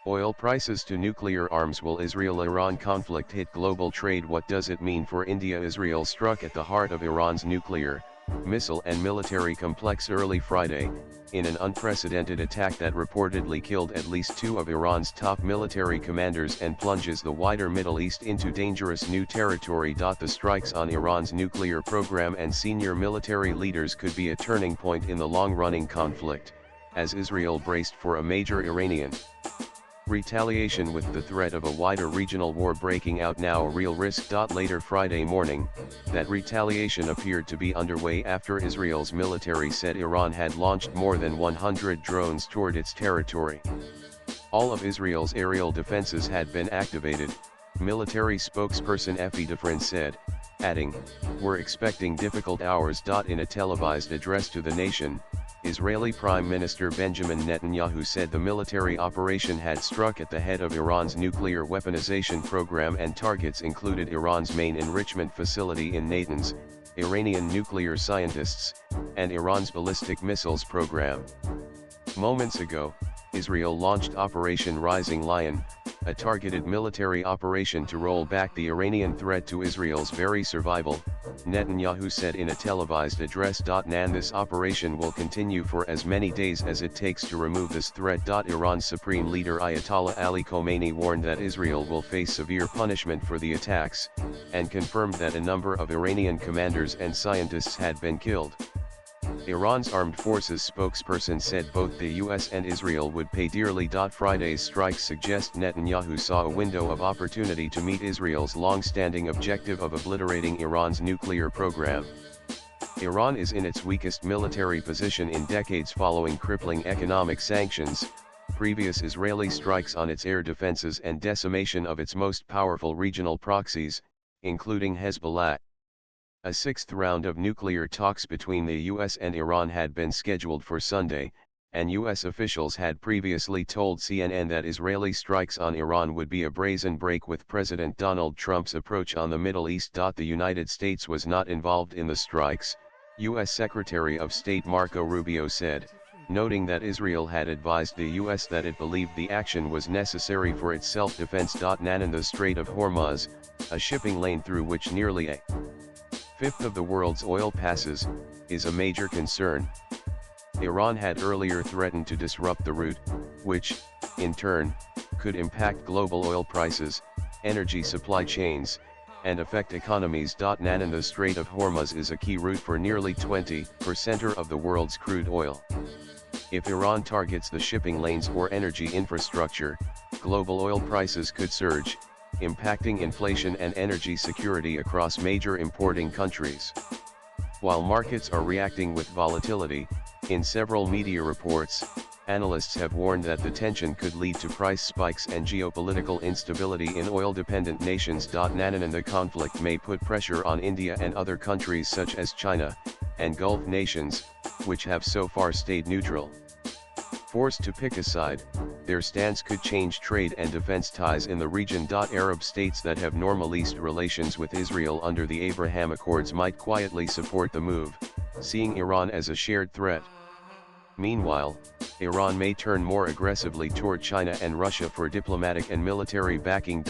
Oil prices to nuclear arms. Will Israel-Iran conflict hit global trade? What does it mean for India? Israel struck at the heart of Iran's nuclear, missile and military complex early Friday, in an unprecedented attack that reportedly killed at least two of Iran's top military commanders and plunges the wider Middle East into dangerous new territory. The strikes on Iran's nuclear program and senior military leaders could be a turning point in the long-running conflict, as Israel braced for a major Iranian retaliation, with the threat of a wider regional war breaking out now a real risk. Later Friday morning, that retaliation appeared to be underway after Israel's military said Iran had launched more than 100 drones toward its territory. All of Israel's aerial defenses had been activated, military spokesperson Efi Defrin said, adding, "We're expecting difficult hours." In a televised address to the nation, Israeli Prime Minister Benjamin Netanyahu said the military operation had struck at the head of Iran's nuclear weaponization program, and targets included Iran's main enrichment facility in Natanz, Iranian nuclear scientists, and Iran's ballistic missiles program. Moments ago, Israel launched Operation Rising Lion, a targeted military operation to roll back the Iranian threat to Israel's very survival, Netanyahu said in a televised address. This operation will continue for as many days as it takes to remove this threat. Iran's supreme leader Ayatollah Ali Khamenei warned that Israel will face severe punishment for the attacks, and confirmed that a number of Iranian commanders and scientists had been killed. Iran's armed forces spokesperson said both the US and Israel would pay dearly. Friday's strikes suggest Netanyahu saw a window of opportunity to meet Israel's long-standing objective of obliterating Iran's nuclear program. Iran is in its weakest military position in decades following crippling economic sanctions, previous Israeli strikes on its air defenses, and decimation of its most powerful regional proxies, including Hezbollah. A sixth round of nuclear talks between the US and Iran had been scheduled for Sunday, and US officials had previously told CNN that Israeli strikes on Iran would be a brazen break with President Donald Trump's approach on the Middle East. The United States was not involved in the strikes, US Secretary of State Marco Rubio said, noting that Israel had advised the US that it believed the action was necessary for its self-defense. In the Strait of Hormuz, a shipping lane through which nearly a fifth of the world's oil passes, is a major concern. Iran had earlier threatened to disrupt the route, which, in turn, could impact global oil prices, energy supply chains, and affect economies. In the Strait of Hormuz is a key route for nearly 20% of the world's crude oil. If Iran targets the shipping lanes or energy infrastructure, global oil prices could surge, impacting inflation and energy security across major importing countries. While markets are reacting with volatility, in several media reports, analysts have warned that the tension could lead to price spikes and geopolitical instability in oil-dependent nations. And the conflict may put pressure on India and other countries such as China, and Gulf nations, which have so far stayed neutral. Forced to pick a side, their stance could change trade and defense ties in the region. Arab states that have normalized relations with Israel under the Abraham Accords might quietly support the move, seeing Iran as a shared threat. Meanwhile, Iran may turn more aggressively toward China and Russia for diplomatic and military backing.